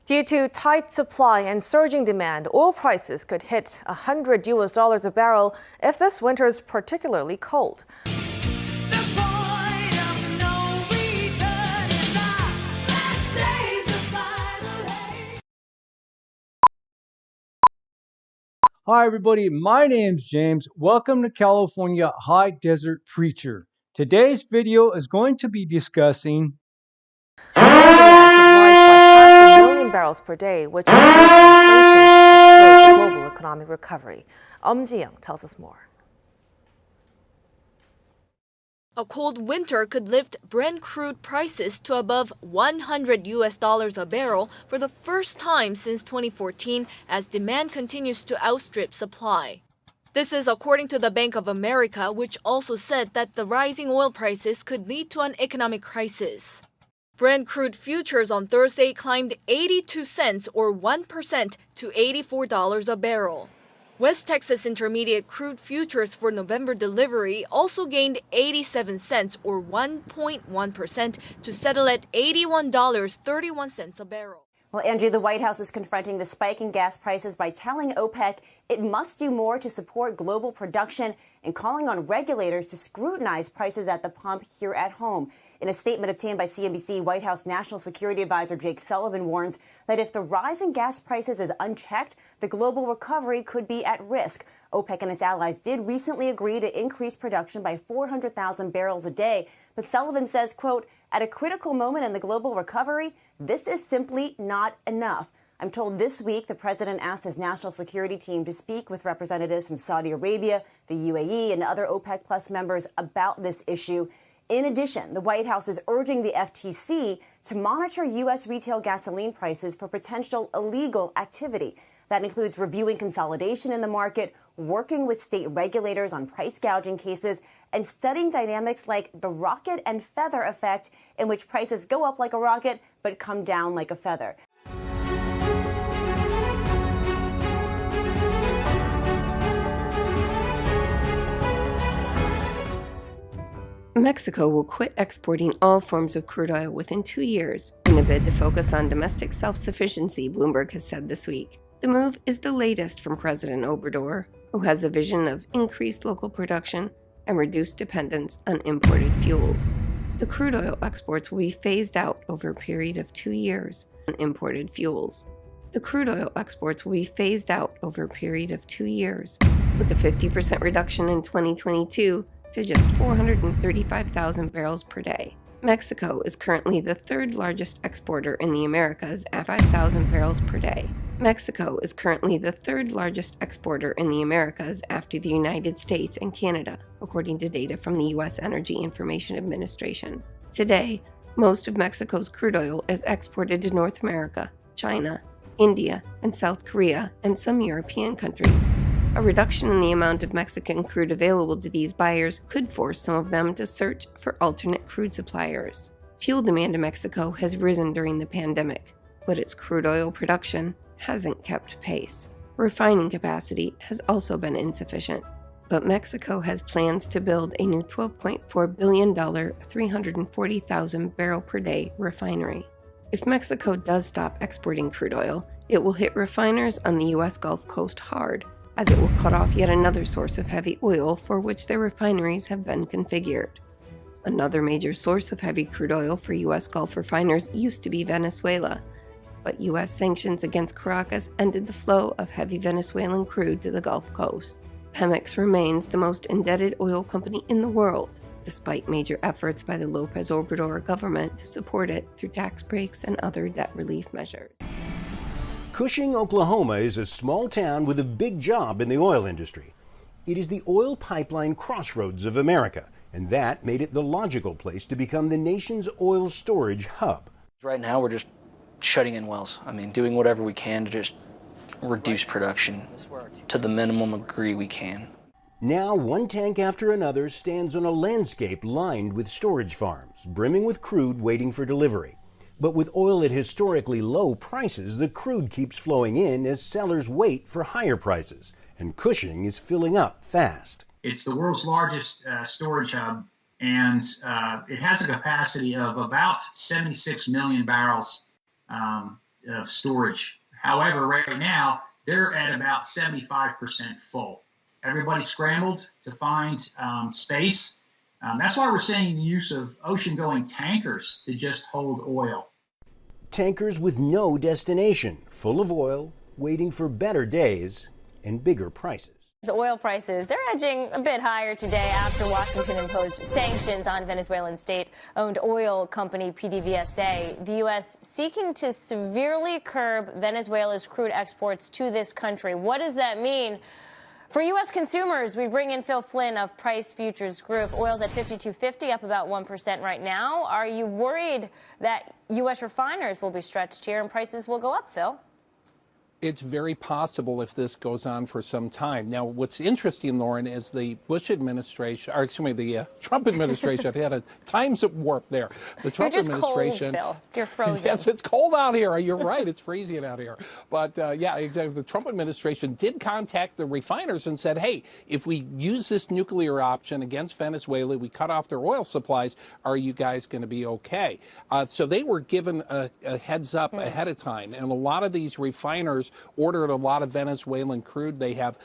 Due to tight supply and surging demand, oil prices could hit $100 a barrel if this winter is particularly cold. Hi, everybody. My name's James. Welcome to California High Desert Preacher. Today's video is going to be discussing Oil demand could rise by 500,000 barrels per day, which could lead to inflation and slow the global economic recovery. Ji-young tells us more. A cold winter could lift Brent crude prices to above $100 a barrel for the first time since 2014 as demand continues to outstrip supply. This is according to the Bank of America, which also said that the rising oil prices could lead to an economic crisis. Brent crude futures on Thursday climbed 82 cents or 1% to $84 a barrel. West Texas Intermediate crude futures for November delivery also gained 87 cents or 1.1% to settle at $81.31 a barrel. Well, Andrew, the White House is confronting the spike in gas prices by telling OPEC it must do more to support global production and calling on regulators to scrutinize prices at the pump here at home. In a statement obtained by CNBC, White House National Security Advisor Jake Sullivan warns that if the rise in gas prices is unchecked, the global recovery could be at risk. OPEC and its allies did recently agree to increase production by 400,000 barrels a day. But Sullivan says, quote, at a critical moment in the global recovery, this is simply not enough. I'm told this week the president asked his national security team to speak with representatives from Saudi Arabia, the UAE, and other OPEC Plus members about this issue. In addition, the White House is urging the FTC to monitor U.S. retail gasoline prices for potential illegal activity. That includes reviewing consolidation in the market, working with state regulators on price gouging cases, and studying dynamics like the rocket and feather effect, in which prices go up like a rocket but come down like a feather. Mexico will quit exporting all forms of crude oil within 2 years in a bid to focus on domestic self-sufficiency, Bloomberg has said this week. The move is the latest from President Obrador, who has a vision of increased local production and reduced dependence on imported fuels. The crude oil exports will be phased out over a period of 2 years on imported fuels. The crude oil exports will be phased out over a period of 2 years, with a 50% reduction in 2022 to just 435,000 barrels per day. Mexico is currently the third largest exporter in the Americas at 5,000 barrels per day. Mexico is currently the third largest exporter in the Americas after the United States and Canada, according to data from the U.S. Energy Information Administration. Today, most of Mexico's crude oil is exported to North America, China, India, and South Korea, and some European countries. A reduction in the amount of Mexican crude available to these buyers could force some of them to search for alternate crude suppliers. Fuel demand in Mexico has risen during the pandemic, but its crude oil production hasn't kept pace. Refining capacity has also been insufficient, but Mexico has plans to build a new $12.4 billion, 340,000 barrel per day refinery. If Mexico does stop exporting crude oil, it will hit refiners on the U.S. Gulf Coast hard, as it will cut off yet another source of heavy oil for which their refineries have been configured. Another major source of heavy crude oil for U.S. Gulf refiners used to be Venezuela, but U.S. sanctions against Caracas ended the flow of heavy Venezuelan crude to the Gulf Coast. Pemex remains the most indebted oil company in the world, despite major efforts by the López Obrador government to support it through tax breaks and other debt relief measures. Cushing, Oklahoma is a small town with a big job in the oil industry. It is the oil pipeline crossroads of America, and that made it the logical place to become the nation's oil storage hub. Right now, we're just shutting in wells. Doing whatever we can to just reduce production to the minimum degree we can. Now, one tank after another stands on a landscape lined with storage farms, brimming with crude waiting for delivery. But with oil at historically low prices, the crude keeps flowing in as sellers wait for higher prices, and Cushing is filling up fast. It's the world's largest storage hub, and it has a capacity of about 76 million barrels of storage. However, right now, they're at about 75% full. Everybody scrambled to find space. That's why we're seeing the use of ocean-going tankers to just hold oil. Tankers with no destination, full of oil, waiting for better days and bigger prices. Oil prices, they're edging a bit higher today after Washington imposed sanctions on Venezuelan state-owned oil company PDVSA. The U.S. seeking to severely curb Venezuela's crude exports to this country. What does that mean for U.S. consumers? We bring in Phil Flynn of Price Futures Group. Oil's at $52.50, up about 1% right now. Are you worried that U.S. refiners will be stretched here and prices will go up, Phil? It's very possible if this goes on for some time. Now, what's interesting, Lauren, is the Bush administration, or excuse me, the Trump administration had a times warp there. The Trump You're just administration. Cold, Phil. You're frozen. Yes, it's cold out here. You're right. It's freezing out here. But yeah, exactly. The Trump administration did contact the refiners and said, hey, if we use this nuclear option against Venezuela, we cut off their oil supplies, are you guys going to be okay? So they were given a heads up ahead of time. And a lot of these refiners ordered a lot of Venezuelan crude. They have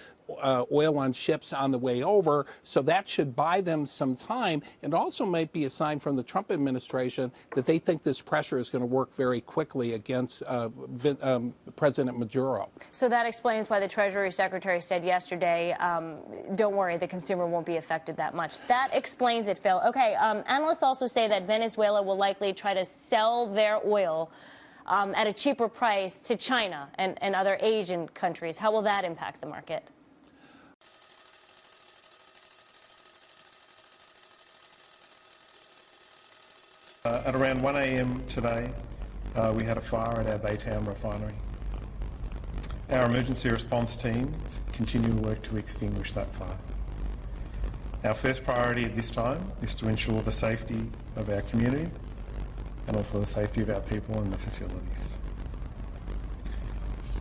oil on ships on the way over, so that should buy them some time. It also might be a sign from the Trump administration that they think this pressure is going to work very quickly against President Maduro. So that explains why the Treasury Secretary said yesterday, don't worry, the consumer won't be affected that much. That explains it, Phil. Okay, analysts also say that Venezuela will likely try to sell their oil at a cheaper price to China and other Asian countries. How will that impact the market? At around 1 a.m. today, we had a fire at our Baytown refinery. Our emergency response teams continue to work to extinguish that fire. Our first priority at this time is to ensure the safety of our community and also the safety of our people and the facilities.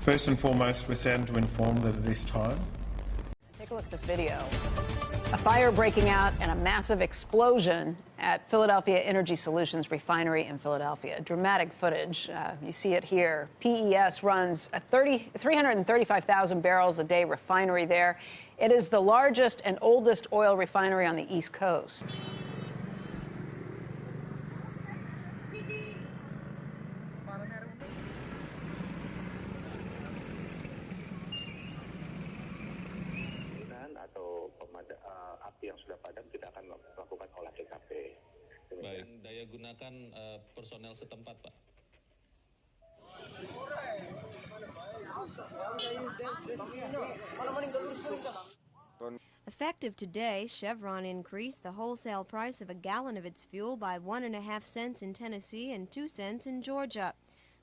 First and foremost, we're saddened to inform that at this time, take a look at this video. A fire breaking out and a massive explosion at Philadelphia Energy Solutions refinery in Philadelphia. Dramatic footage. You see it here. PES runs a 335,000 barrels a day refinery there. It is the largest and oldest oil refinery on the East Coast. yang sudah padam kita akan melakukan olah TKP. Baik, daya gunakan personel setempat, Pak. Effective today, Chevron increased the wholesale price of a gallon of its fuel by 1.5 cents in Tennessee and 2 cents in Georgia.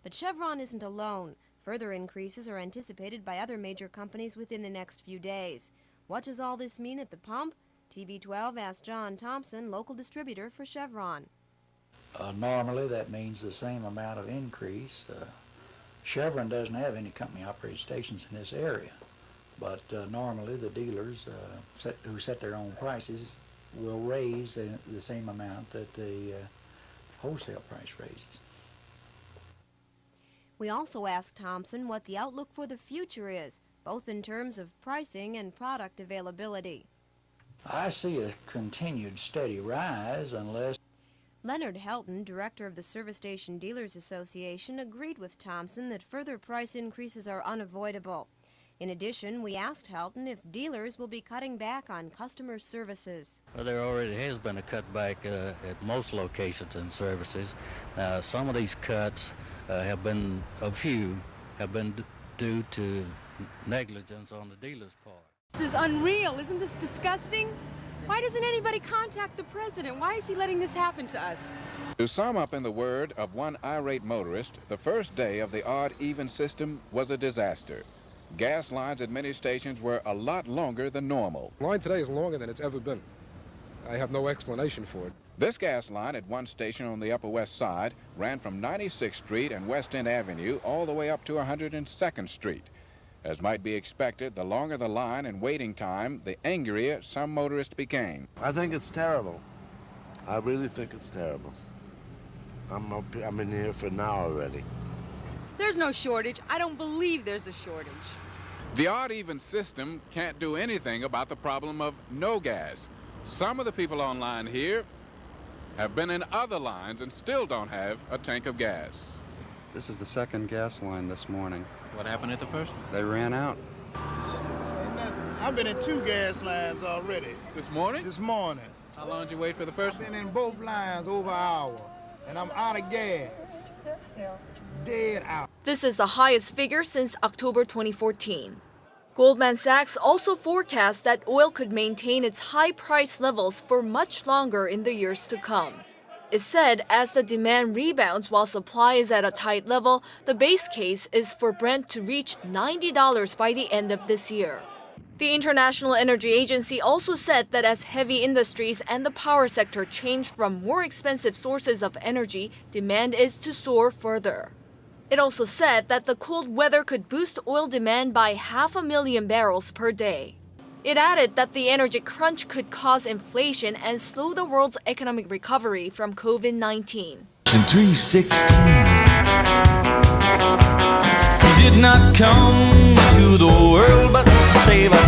But Chevron isn't alone. Further increases are anticipated by other major companies within the next few days. What does all this mean at the pump? TV12 asked John Thompson, local distributor for Chevron. Normally that means the same amount of increase. Chevron doesn't have any company-operated stations in this area, but normally the dealers who set their own prices will raise the same amount that the wholesale price raises. We also asked Thompson what the outlook for the future is, both in terms of pricing and product availability. I see a continued steady rise unless... Leonard Helton, director of the Service Station Dealers Association, agreed with Thompson that further price increases are unavoidable. In addition, we asked Helton if dealers will be cutting back on customer services. Well, there already has been a cutback at most locations and services. Some of these cuts have been due to negligence on the dealer's part. This is unreal. Isn't this disgusting? Why doesn't anybody contact the president? Why is he letting this happen to us? To sum up in the word of one irate motorist, the first day of the odd-even system was a disaster. Gas lines at many stations were a lot longer than normal. Line today is longer than it's ever been. I have no explanation for it. This gas line at one station on the Upper West Side ran from 96th Street and West End Avenue all the way up to 102nd Street. As might be expected, the longer the line and waiting time, the angrier some motorists became. I think it's terrible. I really think it's terrible. I'm in here for an hour already. There's no shortage. I don't believe there's a shortage. The odd-even system can't do anything about the problem of no gas. Some of the people online here have been in other lines and still don't have a tank of gas. This is the second gas line this morning. What happened at the first one? They ran out. I've been in 2 gas lines already. This morning? This morning. How long did you wait for the first one? I've been in both lines over an hour, and I'm out of gas. Dead out. This is the highest figure since October 2014. Goldman Sachs also forecasts that oil could maintain its high price levels for much longer in the years to come. It said as the demand rebounds while supply is at a tight level, the base case is for Brent to reach $90 by the end of this year. The International Energy Agency also said that as heavy industries and the power sector change from more expensive sources of energy, demand is to soar further. It also said that the cold weather could boost oil demand by 500,000 barrels per day. It added that the energy crunch could cause inflation and slow the world's economic recovery from COVID-19. 316 did not come to the world but to save us.